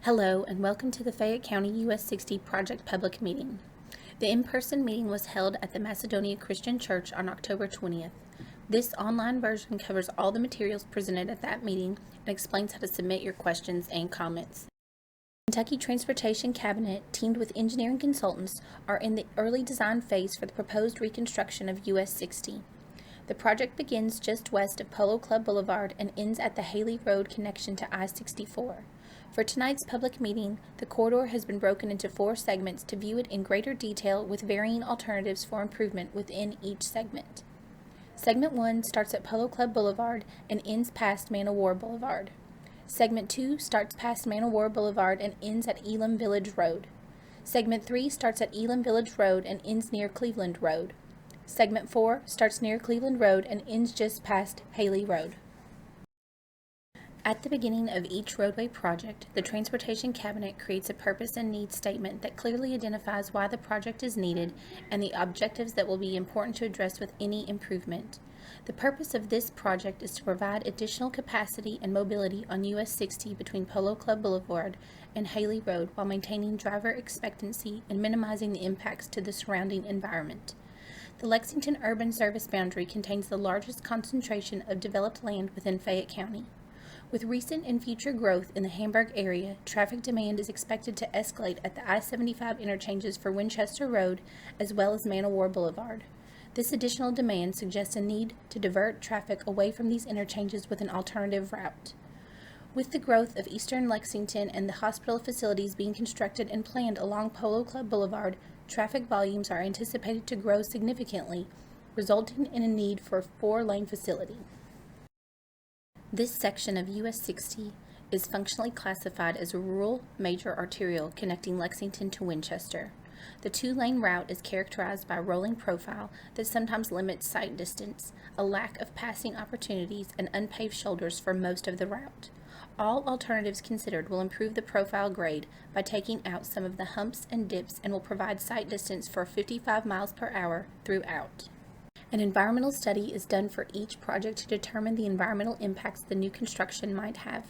Hello and welcome to the Fayette County US 60 Project Public Meeting. The in-person meeting was held at the Macedonia Christian Church on October 20th. This online version covers all the materials presented at that meeting and explains how to submit your questions and comments. Kentucky Transportation Cabinet, teamed with engineering consultants, are in the early design phase for the proposed reconstruction of US 60. The project begins just west of Polo Club Boulevard and ends at the Haley Road connection to I-64. For tonight's public meeting, the corridor has been broken into 4 segments to view it in greater detail with varying alternatives for improvement within each segment. Segment 1 starts at Polo Club Boulevard and ends past Man O' War Boulevard. Segment 2 starts past Man O' War Boulevard and ends at Elam Village Road. Segment 3 starts at Elam Village Road and ends near Cleveland Road. Segment 4 starts near Cleveland Road and ends just past Haley Road. At the beginning of each roadway project, the Transportation Cabinet creates a purpose and needs statement that clearly identifies why the project is needed and the objectives that will be important to address with any improvement. The purpose of this project is to provide additional capacity and mobility on US 60 between Polo Club Boulevard and Haley Road while maintaining driver expectancy and minimizing the impacts to the surrounding environment. The Lexington urban service boundary contains the largest concentration of developed land within Fayette County. With recent and future growth in the Hamburg area, traffic demand is expected to escalate at the I-75 interchanges for Winchester Road as well as Man O' War Boulevard. This additional demand suggests a need to divert traffic away from these interchanges with an alternative route. With the growth of Eastern Lexington and the hospital facilities being constructed and planned along Polo Club Boulevard, traffic volumes are anticipated to grow significantly, resulting in a need for a 4-lane facility. This section of US 60 is functionally classified as a rural major arterial connecting Lexington to Winchester. The 2-lane route is characterized by a rolling profile that sometimes limits sight distance, a lack of passing opportunities, and unpaved shoulders for most of the route. All alternatives considered will improve the profile grade by taking out some of the humps and dips and will provide sight distance for 55 miles per hour throughout. An environmental study is done for each project to determine the environmental impacts the new construction might have.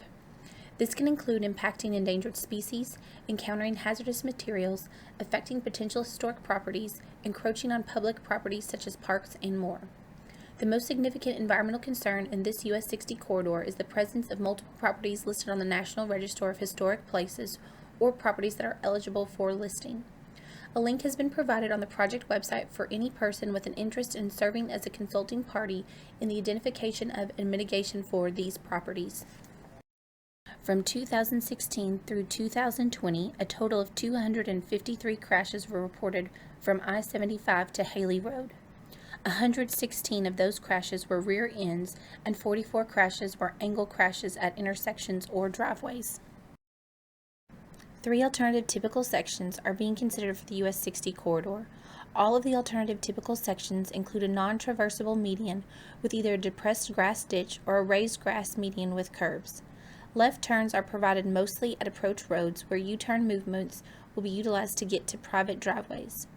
This can include impacting endangered species, encountering hazardous materials, affecting potential historic properties, encroaching on public properties such as parks, and more. The most significant environmental concern in this US 60 corridor is the presence of multiple properties listed on the National Register of Historic Places or properties that are eligible for listing. A link has been provided on the project website for any person with an interest in serving as a consulting party in the identification of and mitigation for these properties. From 2016 through 2020, a total of 253 crashes were reported from I-75 to Haley Road. 116 of those crashes were rear ends and 44 crashes were angle crashes at intersections or driveways. 3 alternative typical sections are being considered for the US 60 corridor. All of the alternative typical sections include a non-traversable median with either a depressed grass ditch or a raised grass median with curbs. Left turns are provided mostly at approach roads where U-turn movements will be utilized to get to private driveways.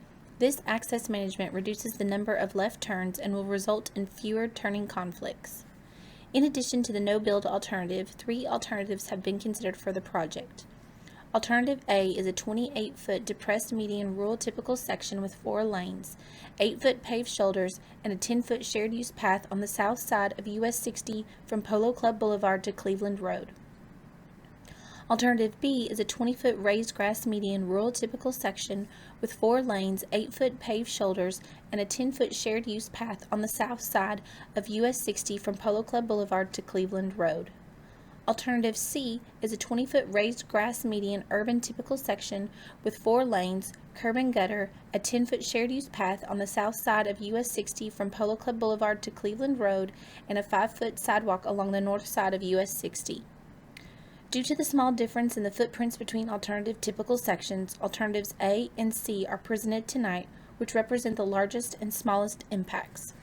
This access management reduces the number of left turns and will result in fewer turning conflicts. In addition to the no-build alternative, 3 alternatives have been considered for the project. Alternative A is a 28-foot depressed median rural typical section with 4 lanes, 8-foot paved shoulders, and a 10-foot shared use path on the south side of US 60 from Polo Club Boulevard to Cleveland Road. Alternative B is a 20-foot raised grass median rural typical section with 4 lanes, 8-foot paved shoulders, and a 10-foot shared use path on the south side of US 60 from Polo Club Boulevard to Cleveland Road. Alternative C is a 20-foot raised grass median urban typical section with 4 lanes, curb and gutter, a 10-foot shared use path on the south side of US 60 from Polo Club Boulevard to Cleveland Road, and a 5-foot sidewalk along the north side of US 60. Due to the small difference in the footprints between alternative typical sections, alternatives A and C are presented tonight, which represent the largest and smallest impacts.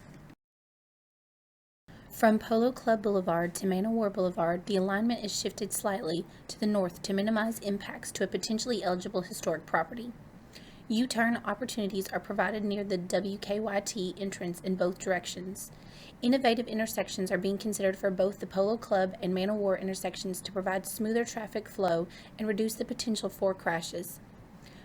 From Polo Club Boulevard to Man O' War Boulevard, the alignment is shifted slightly to the north to minimize impacts to a potentially eligible historic property. U-turn opportunities are provided near the WKYT entrance in both directions. Innovative intersections are being considered for both the Polo Club and Man O' War intersections to provide smoother traffic flow and reduce the potential for crashes.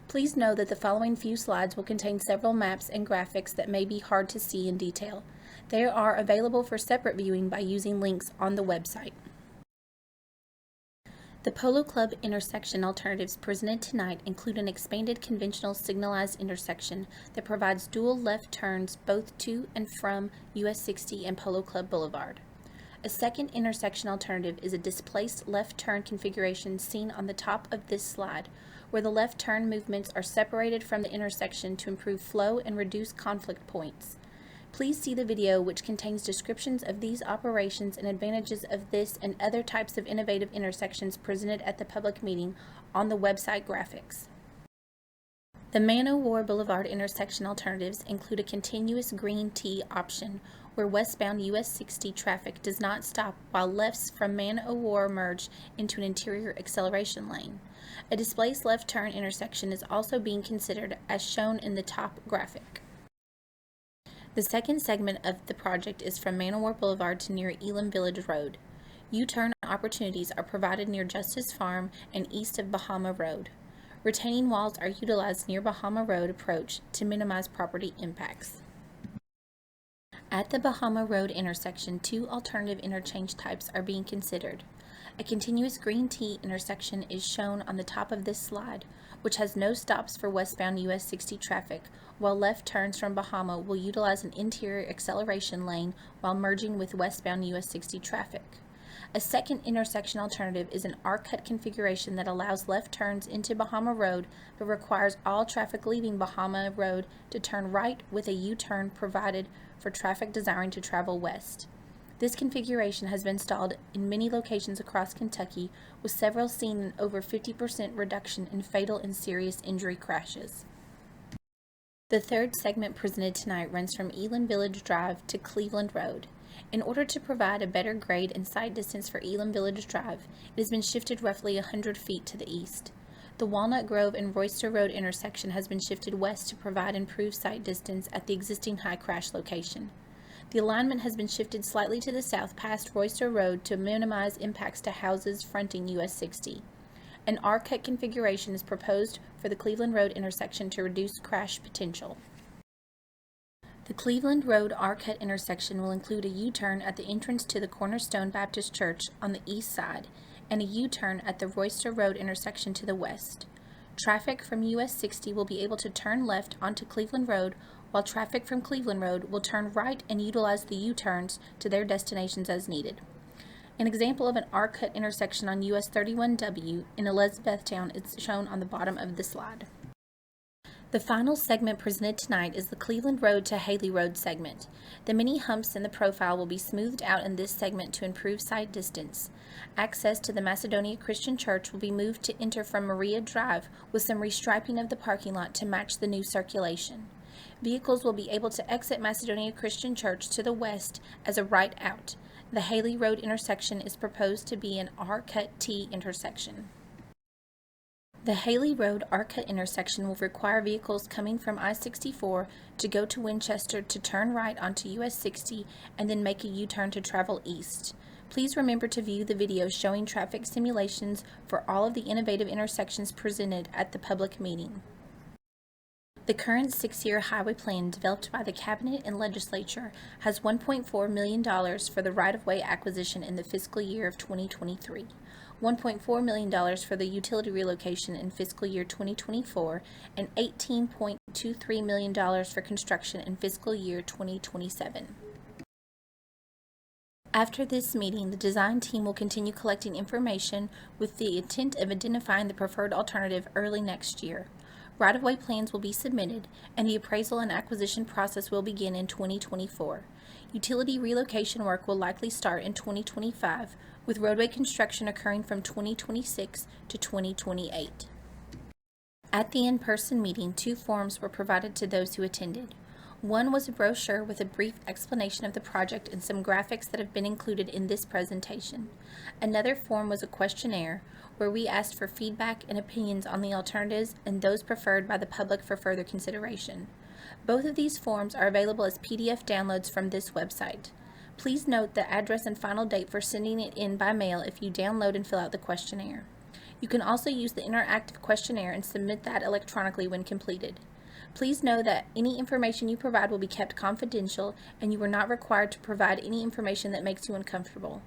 Please know that the following few slides will contain several maps and graphics that may be hard to see in detail. They are available for separate viewing by using links on the website. The Polo Club intersection alternatives presented tonight include an expanded conventional signalized intersection that provides dual left turns both to and from US 60 and Polo Club Boulevard. A second intersection alternative is a displaced left turn configuration seen on the top of this slide, where the left turn movements are separated from the intersection to improve flow and reduce conflict points. Please see the video, which contains descriptions of these operations and advantages of this and other types of innovative intersections presented at the public meeting, on the website graphics. The Man O' War Boulevard intersection alternatives include a continuous green T option, where westbound US 60 traffic does not stop while lefts from Man O' War merge into an interior acceleration lane. A displaced left turn intersection is also being considered, as shown in the top graphic. The second segment of the project is from Man O' War Boulevard to near Elam Village Road. U-turn opportunities are provided near Justice Farm and east of Bahama Road. Retaining walls are utilized near Bahama Road approach to minimize property impacts. At the Bahama Road intersection, two alternative interchange types are being considered. A continuous green T intersection is shown on the top of this slide, which has no stops for westbound US 60 traffic, while left turns from Bahama will utilize an interior acceleration lane while merging with westbound US 60 traffic. A second intersection alternative is an R-cut configuration that allows left turns into Bahama Road but requires all traffic leaving Bahama Road to turn right with a U-turn provided for traffic desiring to travel west. This configuration has been installed in many locations across Kentucky, with several seeing an over 50% reduction in fatal and serious injury crashes. The third segment presented tonight runs from Elam Village Drive to Cleveland Road. In order to provide a better grade and sight distance for Elam Village Drive, it has been shifted roughly 100 feet to the east. The Walnut Grove and Royster Road intersection has been shifted west to provide improved sight distance at the existing high crash location. The alignment has been shifted slightly to the south past Royster Road to minimize impacts to houses fronting US 60. An R-cut configuration is proposed for the Cleveland Road intersection to reduce crash potential. The Cleveland Road R-cut intersection will include a U-turn at the entrance to the Cornerstone Baptist Church on the east side and a U-turn at the Royster Road intersection to the west. Traffic from US 60 will be able to turn left onto Cleveland Road, while traffic from Cleveland Road will turn right and utilize the U-turns to their destinations as needed. An example of an R-cut intersection on US 31W in Elizabethtown is shown on the bottom of the slide. The final segment presented tonight is the Cleveland Road to Haley Road segment. The many humps in the profile will be smoothed out in this segment to improve sight distance. Access to the Macedonia Christian Church will be moved to enter from Maria Drive, with some restriping of the parking lot to match the new circulation. Vehicles will be able to exit Macedonia Christian Church to the west as a right out. The Haley Road intersection is proposed to be an R-cut T intersection. The Haley Road R-cut intersection will require vehicles coming from I-64 to go to Winchester to turn right onto US 60 and then make a U-turn to travel east. Please remember to view the video showing traffic simulations for all of the innovative intersections presented at the public meeting. The current 6-year highway plan developed by the Cabinet and Legislature has $1.4 million for the right-of-way acquisition in the fiscal year of 2023, $1.4 million for the utility relocation in fiscal year 2024, and $18.23 million for construction in fiscal year 2027. After this meeting, the design team will continue collecting information with the intent of identifying the preferred alternative early next year. Right-of-way plans will be submitted, and the appraisal and acquisition process will begin in 2024. Utility relocation work will likely start in 2025, with roadway construction occurring from 2026 to 2028. At the in-person meeting, 2 forms were provided to those who attended. One was a brochure with a brief explanation of the project and some graphics that have been included in this presentation. Another form was a questionnaire where we asked for feedback and opinions on the alternatives and those preferred by the public for further consideration. Both of these forms are available as PDF downloads from this website. Please note the address and final date for sending it in by mail if you download and fill out the questionnaire. You can also use the interactive questionnaire and submit that electronically when completed. Please know that any information you provide will be kept confidential, and you are not required to provide any information that makes you uncomfortable.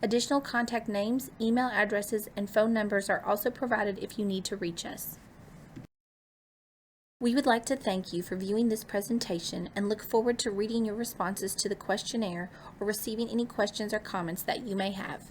Additional contact names, email addresses, and phone numbers are also provided if you need to reach us. We would like to thank you for viewing this presentation and look forward to reading your responses to the questionnaire or receiving any questions or comments that you may have.